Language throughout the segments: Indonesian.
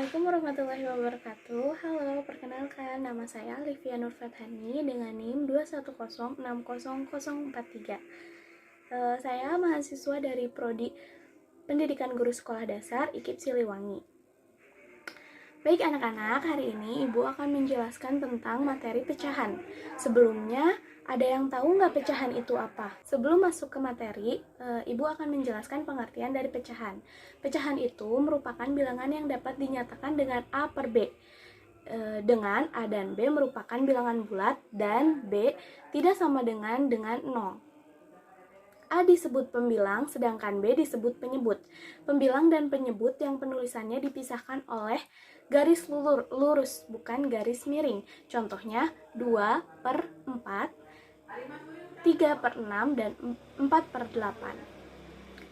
Assalamualaikum warahmatullahi wabarakatuh. Halo, perkenalkan nama saya Livia Nur Fathani dengan NIM 210600043. Saya mahasiswa dari Prodi Pendidikan Guru Sekolah Dasar IKIP Siliwangi. Baik anak-anak, hari ini Ibu akan menjelaskan tentang materi pecahan. Sebelumnya, ada yang tahu nggak pecahan itu apa? Sebelum masuk ke materi, Ibu akan menjelaskan pengertian dari pecahan. Pecahan itu merupakan bilangan yang dapat dinyatakan dengan A per B. Dengan A dan B merupakan bilangan bulat dan B tidak sama dengan 0. A disebut pembilang, sedangkan B disebut penyebut. Pembilang dan penyebut yang penulisannya dipisahkan oleh garis lurus, bukan garis miring. Contohnya 2 per 4, 3 per 6, dan 4 per 8.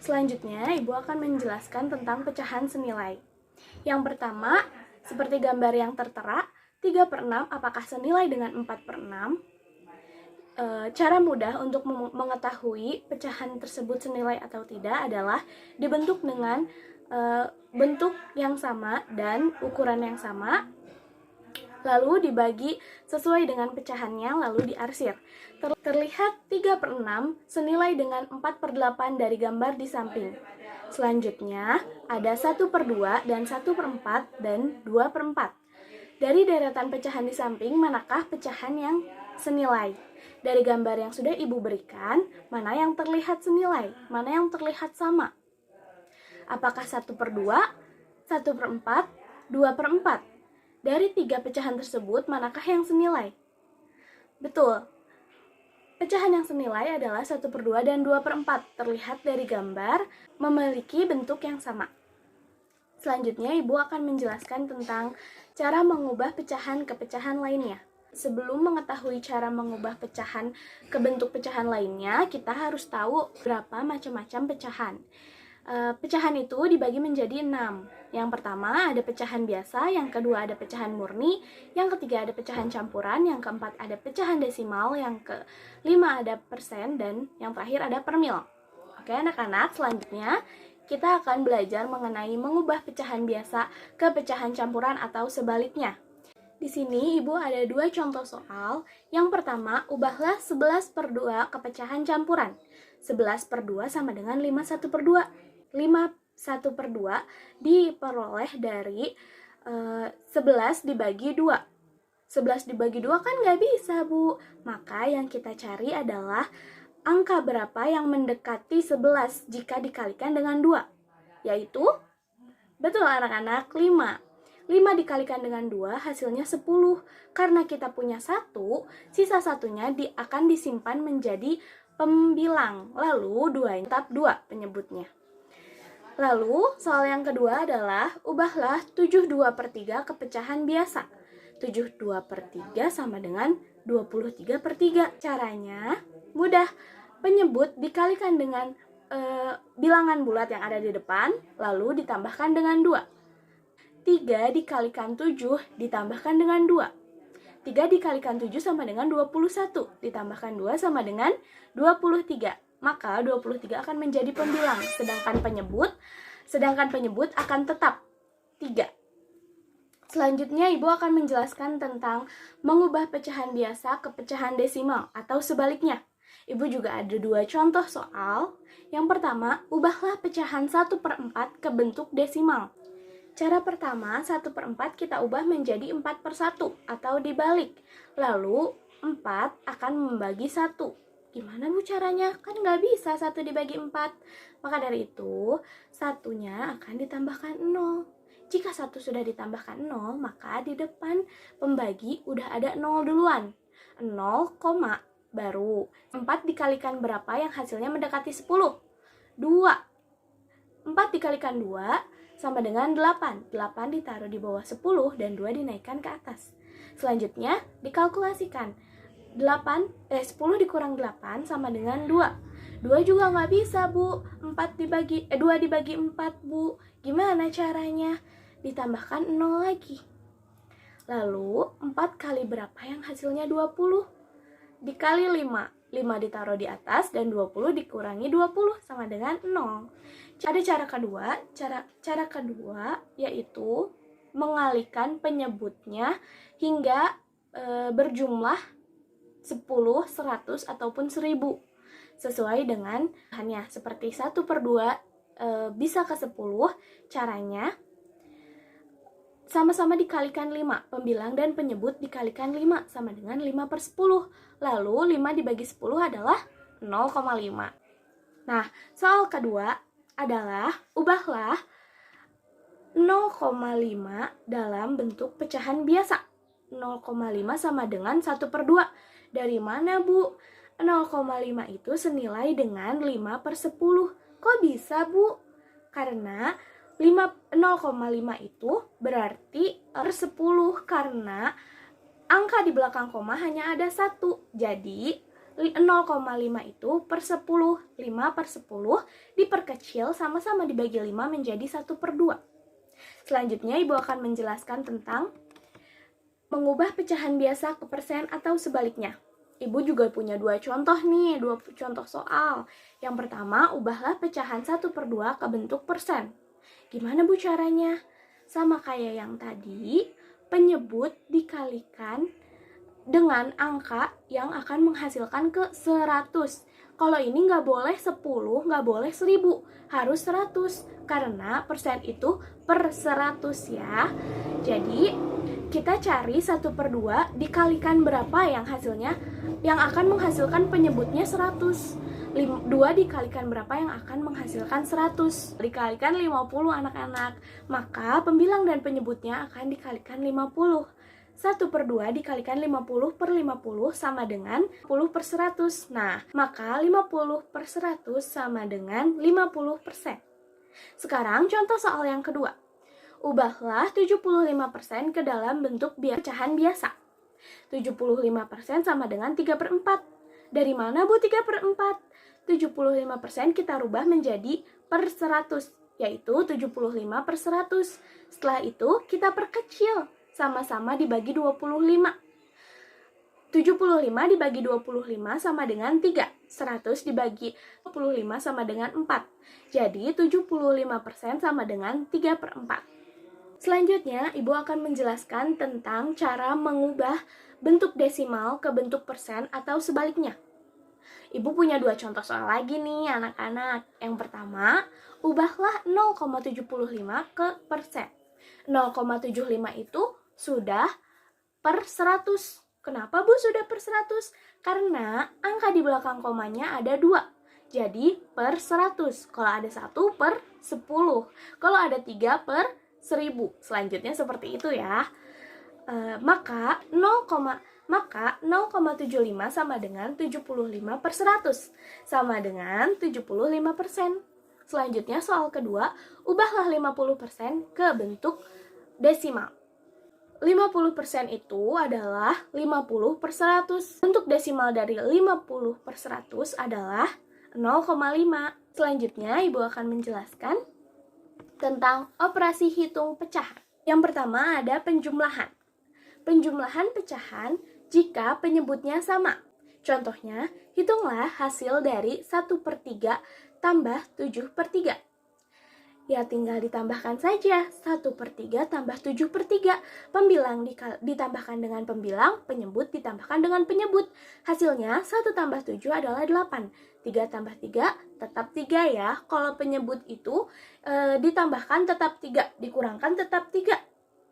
Selanjutnya, Ibu akan menjelaskan tentang pecahan senilai. Yang pertama, seperti gambar yang tertera, 3 per 6 apakah senilai dengan 4 per 6? Cara mudah untuk mengetahui pecahan tersebut senilai atau tidak adalah dibentuk dengan bentuk yang sama dan ukuran yang sama, lalu dibagi sesuai dengan pecahannya, lalu diarsir. Terlihat 3 per 6 senilai dengan 4 per 8 dari gambar di samping. Selanjutnya, ada 1 per 2 dan 1 per 4 dan 2 per 4. Dari deretan pecahan di samping, manakah pecahan yang senilai? Dari gambar yang sudah Ibu berikan, mana yang terlihat senilai? Mana yang terlihat sama? Apakah 1 per 2, 1 per 4, 2 per 4? Dari 3 pecahan tersebut, manakah yang senilai? Betul. Pecahan yang senilai adalah 1 per 2 dan 2 per 4. Terlihat dari gambar, memiliki bentuk yang sama. Selanjutnya, Ibu akan menjelaskan tentang cara mengubah pecahan ke pecahan lainnya. Sebelum mengetahui cara mengubah pecahan ke bentuk pecahan lainnya, kita harus tahu berapa macam-macam pecahan. Pecahan itu dibagi menjadi 6. Yang pertama ada pecahan biasa, yang kedua ada pecahan murni, yang ketiga ada pecahan campuran, yang keempat ada pecahan desimal, yang kelima ada persen, dan yang terakhir ada per mil. Oke anak-anak, selanjutnya kita akan belajar mengenai mengubah pecahan biasa ke pecahan campuran atau sebaliknya. Di sini Ibu ada 2 contoh soal. Yang pertama, ubahlah 11 per 2 ke pecahan campuran. 11 per 2 sama dengan 51 per 2. 51 per 2 diperoleh dari 11 dibagi 2. 11 dibagi 2 kan nggak bisa, Bu. Maka yang kita cari adalah angka berapa yang mendekati 11 jika dikalikan dengan 2. Yaitu, betul anak-anak, 5. 5 dikalikan dengan 2 hasilnya 10. Karena kita punya 1, sisa satunya akan disimpan menjadi pembilang. Lalu 2 tetap 2 penyebutnya. Lalu soal yang kedua adalah ubahlah 72 per 3 ke pecahan biasa. 72 per 3 sama dengan 23 per 3. Caranya mudah. Penyebut dikalikan dengan bilangan bulat yang ada di depan, lalu ditambahkan dengan 2. 3 dikalikan 7 ditambahkan dengan 2. 3 dikalikan 7 sama dengan 21. Ditambahkan 2 sama dengan 23. Maka 23 akan menjadi pembilang. Sedangkan penyebut akan tetap 3. Selanjutnya Ibu akan menjelaskan tentang mengubah pecahan biasa ke pecahan desimal atau sebaliknya. Ibu juga ada 2 contoh soal. Yang pertama, ubahlah pecahan 1 per 4 ke bentuk desimal. Cara pertama, 1 per 4 kita ubah menjadi 4 per 1 atau dibalik. Lalu 4 akan membagi 1. Gimana Bu caranya? Kan nggak bisa 1 dibagi 4. Maka dari itu, satunya akan ditambahkan 0. Jika 1 sudah ditambahkan 0, maka di depan pembagi udah ada 0 duluan. 0, baru 4 dikalikan berapa yang hasilnya mendekati 10? 2. 4 dikalikan 2 sama dengan 8. 8 ditaruh di bawah 10 dan 2 dinaikkan ke atas. Selanjutnya dikalkulasikan. 10 dikurang 8 sama dengan 2. 2 juga nggak bisa, Bu. 2 dibagi 4, Bu. Gimana caranya? Ditambahkan 0 lagi. Lalu 4 kali berapa yang hasilnya 20? Dikali 5. 5 ditaruh di atas dan 20 dikurangi 20 sama dengan 0. Ada cara kedua yaitu mengalikan penyebutnya hingga berjumlah 10, 100, ataupun 1000 sesuai dengan bahannya. Seperti 1/2 bisa ke 10, caranya sama-sama dikalikan 5. Pembilang dan penyebut dikalikan 5 sama dengan 5/10. Lalu 5 dibagi 10 adalah 0,5. Nah, soal kedua adalah ubahlah 0,5 dalam bentuk pecahan biasa. 0,5 sama dengan 1/2. Dari mana, Bu? 0,5 itu senilai dengan 5/10. Kok bisa, Bu? Karena 0,5 itu berarti per 10, karena angka di belakang koma hanya ada 1. Jadi 0,5 itu per 10. 5/10 diperkecil sama-sama dibagi 5 menjadi 1/2. Selanjutnya Ibu akan menjelaskan tentang mengubah pecahan biasa ke persen atau sebaliknya. Ibu juga punya 2 contoh nih, 2 contoh soal. Yang pertama, ubahlah pecahan 1/2 ke bentuk persen. Gimana, Bu, caranya? Sama kayak yang tadi, penyebut dikalikan dengan angka yang akan menghasilkan ke 100. Kalau ini nggak boleh 10, nggak boleh 1000, harus 100. Karena persen itu per 100 ya. Jadi, kita cari 1/2 dikalikan berapa yang hasilnya, yang akan menghasilkan penyebutnya 100. 2 dikalikan berapa yang akan menghasilkan 100. Dikalikan 50 anak-anak. Maka pembilang dan penyebutnya akan dikalikan 50. 1/2 dikalikan 50/50 sama dengan 10/100. Nah, maka 50/100 sama dengan 50%. Sekarang contoh soal yang kedua. Ubahlah 75% ke dalam bentuk pecahan biasa. 75% sama dengan 3/4. Dari mana, Bu, 3/4? 75% kita rubah menjadi per 100, yaitu 75/100. Setelah itu kita perkecil, sama-sama dibagi 25. 75 dibagi 25 sama dengan 3. 100 dibagi 25 sama dengan 4. Jadi 75% sama dengan 3/4. Selanjutnya, Ibu akan menjelaskan tentang cara mengubah bentuk desimal ke bentuk persen atau sebaliknya. Ibu punya 2 contoh soal lagi nih anak-anak. Yang pertama, ubahlah 0,75 ke persen. 0,75 itu sudah per 100. Kenapa, Bu, sudah per 100? Karena angka di belakang komanya ada 2. Jadi per 100. Kalau ada 1 per 10. Kalau ada 3 per 1000. Selanjutnya seperti itu ya. Maka 0,75 sama dengan 75 per 100, sama dengan 75%. Selanjutnya soal kedua, ubahlah 50% ke bentuk desimal. 50% itu adalah 50 per 100. Bentuk desimal dari 50 per 100 adalah 0,5. Selanjutnya, Ibu akan menjelaskan tentang operasi hitung pecahan. Yang pertama ada penjumlahan. Penjumlahan pecahan jika penyebutnya sama. Contohnya, hitunglah hasil dari 1/3 tambah 7/3. Ya tinggal ditambahkan saja 1/3 tambah 7/3. Pembilang ditambahkan dengan pembilang, penyebut ditambahkan dengan penyebut. Hasilnya 1 tambah 7 adalah 8. 3 tambah 3 tetap 3 ya. Kalau penyebut itu ditambahkan tetap 3, dikurangkan tetap 3.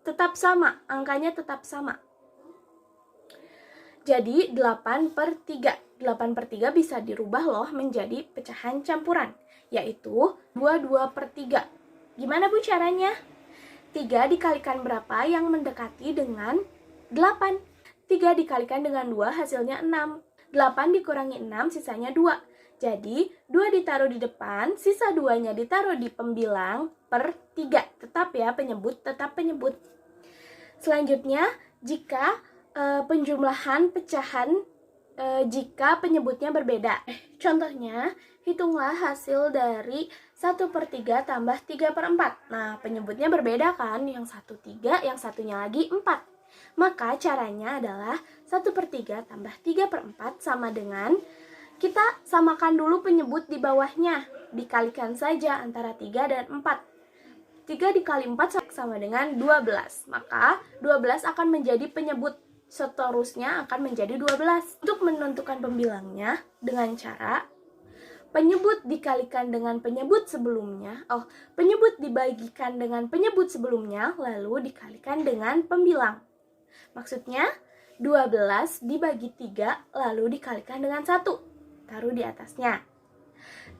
Tetap sama, angkanya tetap sama. Jadi 8/3. 8/3 bisa dirubah loh menjadi pecahan campuran, yaitu 22/3. Gimana, Bu, caranya? 3 dikalikan berapa yang mendekati dengan 8? 3 dikalikan dengan 2 hasilnya 6. 8 dikurangi 6 sisanya 2. Jadi 2 ditaruh di depan, sisa 2-nya ditaruh di pembilang per 3. Tetap ya, penyebut tetap penyebut. Selanjutnya, jika penjumlahan pecahan jika penyebutnya berbeda. Contohnya, hitunglah hasil dari 1/3 tambah 3/4. Nah, penyebutnya berbeda kan? Yang satu 3, yang satunya lagi 4. Maka caranya adalah 1/3 tambah 3/4 sama dengan, kita samakan dulu penyebut di bawahnya. Dikalikan saja antara 3 dan 4. 3 dikali 4 sama dengan 12. Maka 12 akan menjadi penyebut. Seterusnya akan menjadi 12. Untuk menentukan pembilangnya dengan cara penyebut dikalikan dengan penyebut sebelumnya. Penyebut dibagikan dengan penyebut sebelumnya, lalu dikalikan dengan pembilang. Maksudnya 12 dibagi 3 lalu dikalikan dengan 1. Taruh di atasnya.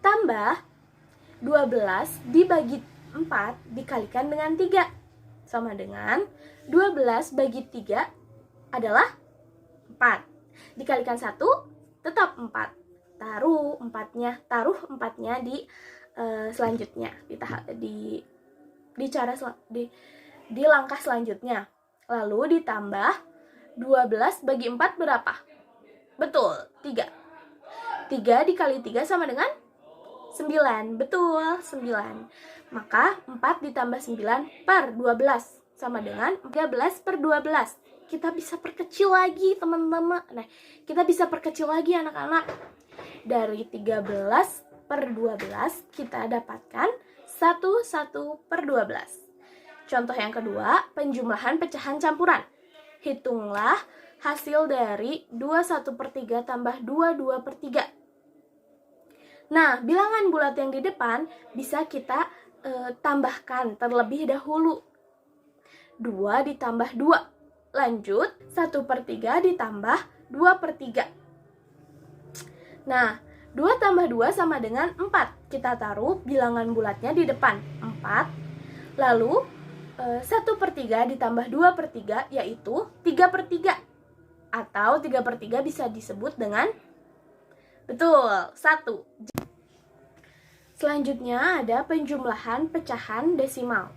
Tambah 12 dibagi 4 dikalikan dengan 3. Sama dengan 12 bagi 3 adalah 4. Dikalikan 1 tetap 4. Taruh 4-nya di selanjutnya. Di langkah selanjutnya. Lalu ditambah 12 bagi 4 berapa? Betul, 3. 3 dikali 3 sama dengan 9. Betul, 9. Maka 4 ditambah 9 per 12 sama dengan 13 per 12. Kita bisa perkecil lagi, teman-teman. Kita bisa perkecil lagi, anak-anak. Dari 13 per 12 kita dapatkan 1 per 12. Contoh yang kedua, penjumlahan pecahan campuran. Hitunglah hasil dari 21/3 tambah 22/3. Nah, bilangan bulat yang di depan bisa kita tambahkan terlebih dahulu. 2 ditambah 2. Lanjut, 1/3 ditambah 2/3. Nah, 2 tambah 2 sama dengan 4. Kita taruh bilangan bulatnya di depan. 4. Lalu 1/3 ditambah 2/3 yaitu 3/3. Atau 3/3 bisa disebut dengan betul, 1. Selanjutnya ada penjumlahan pecahan desimal.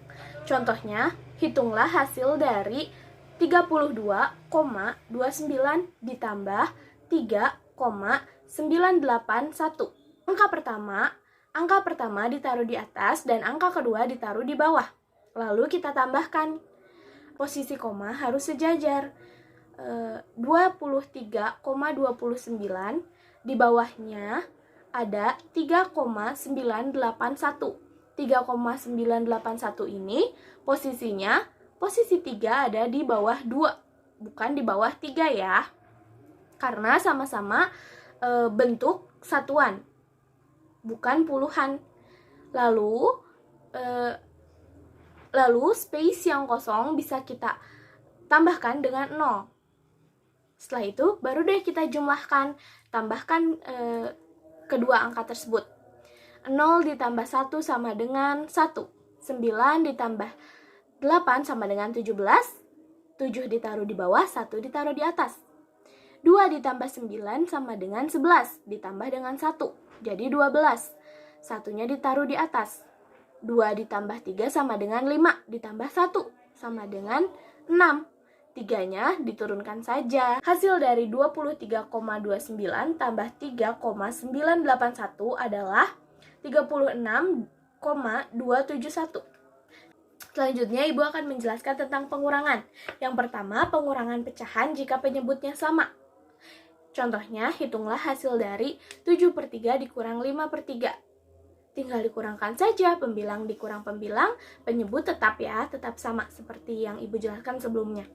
Contohnya, hitunglah hasil dari 32,29 ditambah 3,981. Angka pertama ditaruh di atas dan angka kedua ditaruh di bawah. Lalu kita tambahkan. Posisi koma harus sejajar. 23,29 di bawahnya ada 3,981. 3,981 ini posisinya, posisi 3 ada di bawah 2, bukan di bawah 3 ya. Karena sama-sama bentuk satuan, bukan puluhan. Lalu space yang kosong bisa kita tambahkan dengan 0. Setelah itu baru deh kita jumlahkan. Tambahkan kedua angka tersebut. 0 ditambah 1 sama dengan 1. 9 ditambah 8 sama dengan 17. 7 ditaruh di bawah, 1 ditaruh di atas. 2 ditambah 9 sama dengan 11. Ditambah dengan 1. Jadi 12. Satunya ditaruh di atas. 2 ditambah 3 sama dengan 5, ditambah 1 sama dengan 6. 3-nya diturunkan saja. Hasil dari 23,29 tambah 3,981 adalah 36,271. Selanjutnya, Ibu akan menjelaskan tentang pengurangan. Yang pertama, pengurangan pecahan jika penyebutnya sama. Contohnya, hitunglah hasil dari 7/3 dikurang 5/3. Tinggal dikurangkan saja, pembilang dikurang pembilang, penyebut tetap sama seperti yang Ibu jelaskan sebelumnya.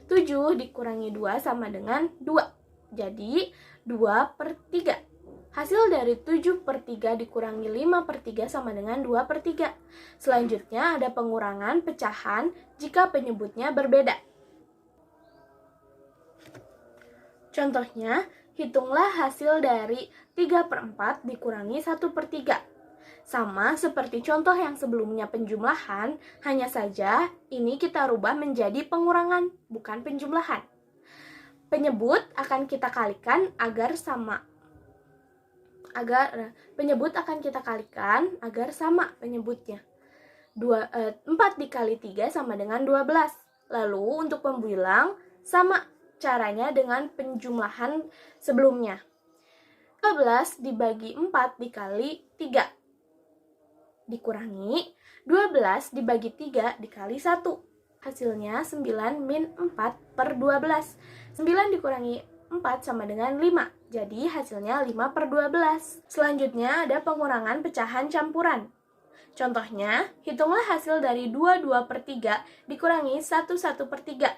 7 dikurangi 2 sama dengan 2. Jadi 2/3. Hasil dari 7/3 dikurangi 5/3 sama dengan 2/3. Selanjutnya ada pengurangan pecahan jika penyebutnya berbeda. Contohnya, hitunglah hasil dari 3/4 dikurangi 1/3. Sama seperti contoh yang sebelumnya penjumlahan, hanya saja ini kita rubah menjadi pengurangan, bukan penjumlahan. Penyebut akan kita kalikan agar sama. Penyebut akan kita kalikan agar sama penyebutnya. 4 dikali 3 sama dengan 12. Lalu untuk pembilang sama caranya dengan penjumlahan sebelumnya. 12 dibagi 4 dikali 3. Dikurangi 12 dibagi 3 dikali 1. Hasilnya 9 min 4/12. 9 dikurangi 4 sama dengan 5. Jadi hasilnya 5/12. Selanjutnya ada pengurangan pecahan campuran. Contohnya, hitunglah hasil dari 22/3 dikurangi 1/3.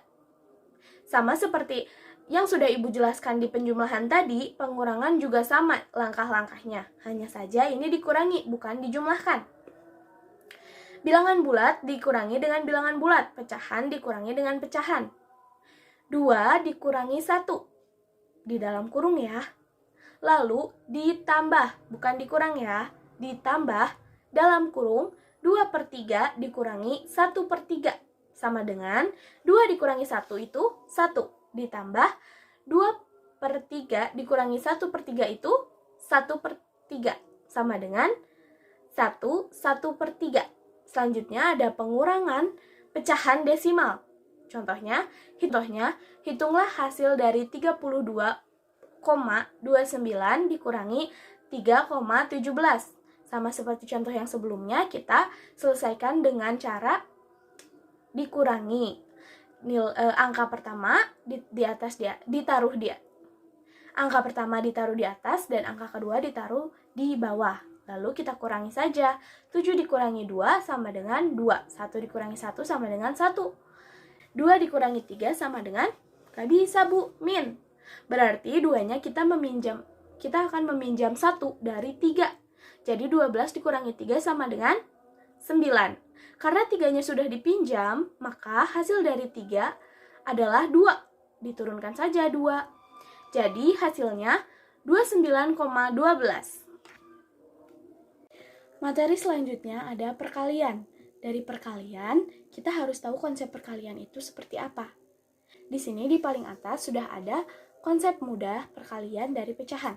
Sama seperti yang sudah Ibu jelaskan di penjumlahan tadi, pengurangan juga sama langkah-langkahnya. Hanya saja ini dikurangi, bukan dijumlahkan. Bilangan bulat dikurangi dengan bilangan bulat, pecahan dikurangi dengan pecahan. 2 dikurangi 1, di dalam kurung ya. Lalu ditambah, bukan dikurang ya, ditambah dalam kurung 2/3 dikurangi 1/3. Sama dengan 2 dikurangi 1 itu 1. Ditambah 2/3 dikurangi 1/3 itu 1/3. Sama dengan 1/3. Selanjutnya ada pengurangan pecahan desimal. Contohnya, hitunglah hasil dari 32,29 dikurangi 3,17. Sama seperti contoh yang sebelumnya, kita selesaikan dengan cara dikurangi. Angka pertama di atas ditaruh di angka pertama ditaruh di atas dan angka kedua ditaruh di bawah. Lalu kita kurangi saja. 7 dikurangi 2 sama dengan 2. 1 dikurangi 1 sama dengan 1. 2 dikurangi 3 sama dengan, gak bisa Bu, min. Berarti 2-nya kita akan meminjam 1 dari 3. Jadi 12 dikurangi 3 sama dengan 9. Karena 3-nya sudah dipinjam, maka hasil dari 3 adalah 2. Diturunkan saja 2. Jadi hasilnya 29,12. Materi selanjutnya ada perkalian. Dari perkalian, kita harus tahu konsep perkalian itu seperti apa. Di sini di paling atas sudah ada konsep mudah perkalian dari pecahan.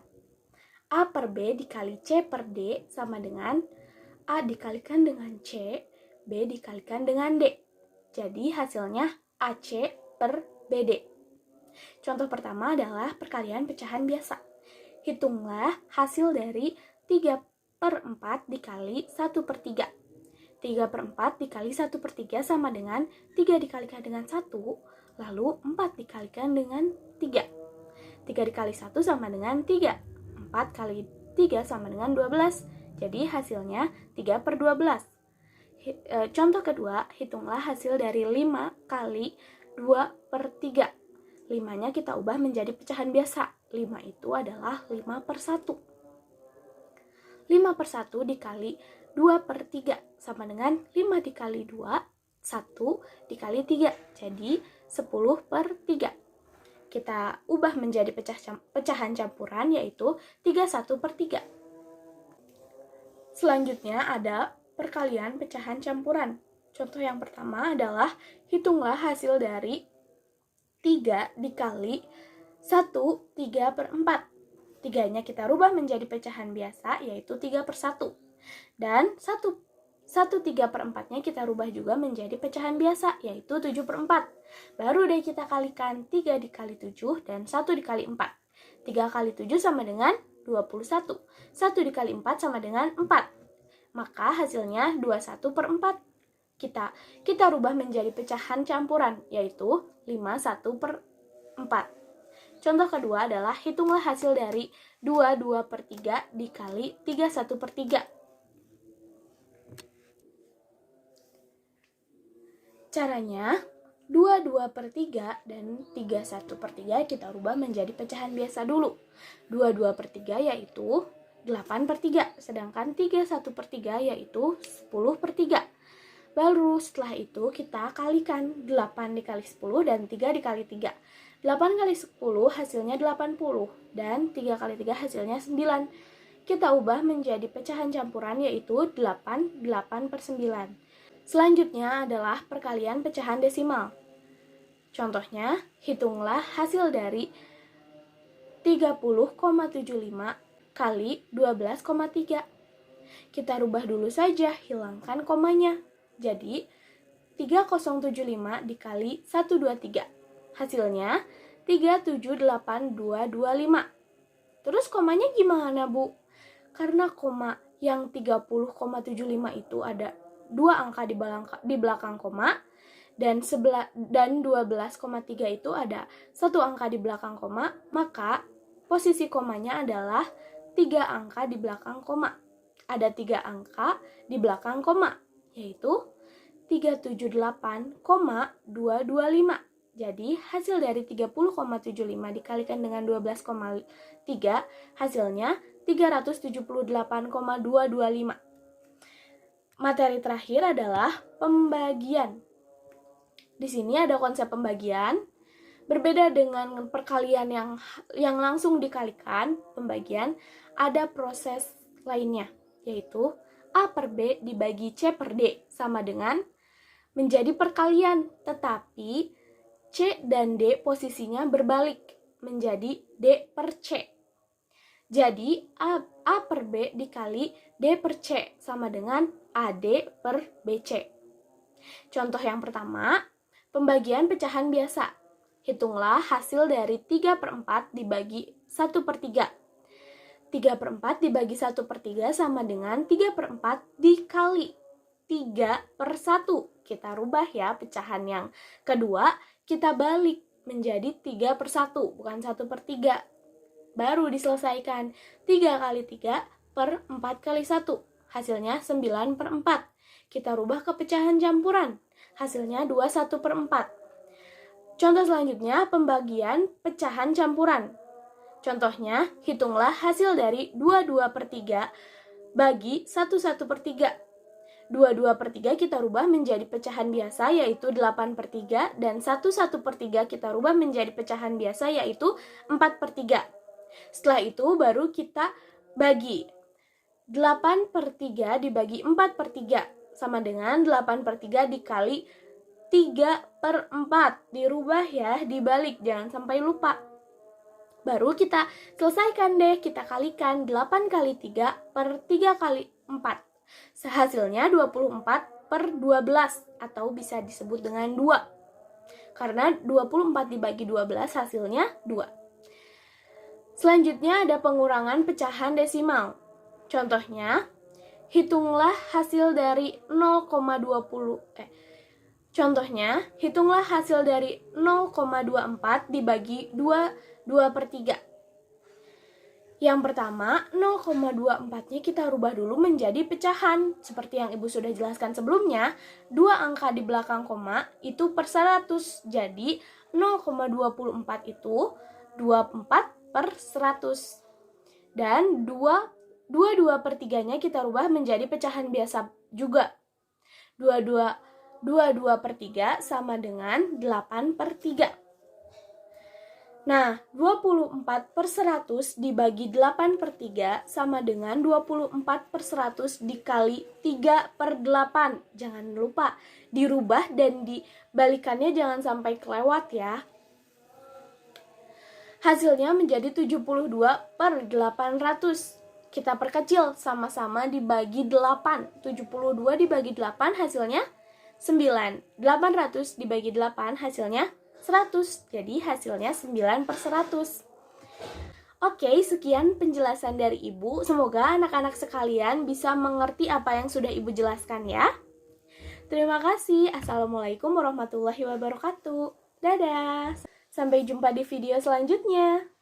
A per B dikali C per D sama dengan A dikalikan dengan C, B dikalikan dengan D. Jadi hasilnya AC per BD. Contoh pertama adalah perkalian pecahan biasa. Hitunglah hasil dari 3/4 dikali 1/3. 3/4 dikali 1/3 sama dengan 3 dikalikan dengan 1, lalu 4 dikalikan dengan 3. 3 dikali 1 sama dengan 3. 4 kali 3 sama dengan 12. Jadi hasilnya 3/12. Contoh kedua, hitunglah hasil dari 5 kali 2/3. 5-nya kita ubah menjadi pecahan biasa. 5 itu adalah 5/1. 5/1 dikali 2/3 sama dengan 5 dikali 2, 1 dikali 3. Jadi 10/3. Kita ubah menjadi pecahan campuran, yaitu 31/3. Selanjutnya ada perkalian pecahan campuran. Contoh yang pertama adalah hitunglah hasil dari 3 dikali 1 3/4. 3-nya kita rubah menjadi pecahan biasa, yaitu 3/1. Dan 1 3/4-nya kita rubah juga menjadi pecahan biasa, yaitu 7/4. Baru deh kita kalikan 3 dikali 7 dan 1 dikali 4. 3 kali 7 sama dengan 21. 1 dikali 4 sama dengan 4. Maka hasilnya 21/4. Kita rubah menjadi pecahan campuran, yaitu 51/4. Contoh kedua adalah hitunglah hasil dari 22/3 dikali 31/3. Caranya, 22/3 dan 31/3 kita rubah menjadi pecahan biasa dulu. 22/3 yaitu 8/3, sedangkan 31/3 yaitu 10/3. Baru setelah itu kita kalikan 8 dikali 10 dan 3 dikali 3. 8 kali 10 hasilnya 80 dan 3 kali 3 hasilnya 9. Kita ubah menjadi pecahan campuran, yaitu 8/9. Selanjutnya adalah perkalian pecahan desimal. Contohnya, hitunglah hasil dari 30,75 kali 12,3. Kita rubah dulu saja, hilangkan komanya. Jadi 3075 dikali 123. Hasilnya 378225. Terus komanya gimana, Bu? Karena koma yang 30,75 itu ada 2 angka di belakang koma, dan 12,3 itu ada 1 angka di belakang koma, maka posisi komanya adalah 3 angka di belakang koma. ada 3 angka di belakang koma, yaitu 378,225. Jadi hasil dari 30,75 dikalikan dengan 12,3, hasilnya 378,225. Materi terakhir adalah pembagian. Di sini ada konsep pembagian. Berbeda dengan perkalian yang langsung dikalikan, pembagian, ada proses lainnya, yaitu A per B dibagi C per D sama dengan menjadi perkalian, tetapi C dan D posisinya berbalik menjadi D per C. Jadi A per B dikali D per C sama dengan AD per BC. Contoh yang pertama, pembagian pecahan biasa. Hitunglah hasil dari 3 per 4 dibagi 1 per 3. 3 per 4 dibagi 1 per 3 sama dengan 3 per 4 dikali 3 per 1. Kita rubah ya pecahan yang kedua, kita balik menjadi 3 per 1, bukan 1 per 3. Baru diselesaikan. 3 kali 3 per 4 kali 1. Hasilnya 9 per 4. Kita rubah ke pecahan campuran. Hasilnya 21 per 4. Contoh selanjutnya, pembagian pecahan campuran. Contohnya, hitunglah hasil dari 22 per 3 bagi 11 per 3. 22 per 3 kita rubah menjadi pecahan biasa, yaitu 8 per 3, dan 11 per 3 kita rubah menjadi pecahan biasa, yaitu 4 per 3. Setelah itu, baru kita bagi. 8 per 3 dibagi 4 per 3, sama dengan 8 per 3 dikali 3 per 4, dirubah ya, dibalik, jangan sampai lupa. Baru kita selesaikan deh, kita kalikan 8 kali 3 per 3 kali 4. Hasilnya 24 per 12, atau bisa disebut dengan 2. Karena 24 dibagi 12 hasilnya 2. Selanjutnya ada pengurangan pecahan desimal. Contohnya, hitunglah hasil dari 0,24 dibagi 2 per 3. Yang pertama, 0,24-nya kita rubah dulu menjadi pecahan. Seperti yang Ibu sudah jelaskan sebelumnya, 2 angka di belakang koma itu per 100. Jadi, 0,24 itu 24 per 100. Dan 22 per 3-nya kita rubah menjadi pecahan biasa juga. 22 per 3 sama dengan 8 per 3. Nah, 24 per 100 dibagi 8 per 3 sama dengan 24 per 100 dikali 3 per 8. Jangan lupa dirubah dan dibalikannya jangan sampai kelewat ya. Hasilnya menjadi 72 per 800. Kita perkecil, sama-sama dibagi 8. 72 dibagi 8 hasilnya 9. 800 dibagi 8 hasilnya 100. Jadi hasilnya 9 per 100. Oke, sekian penjelasan dari Ibu. Semoga anak-anak sekalian bisa mengerti apa yang sudah Ibu jelaskan ya. Terima kasih. Assalamualaikum warahmatullahi wabarakatuh. Dadah. Sampai jumpa di video selanjutnya.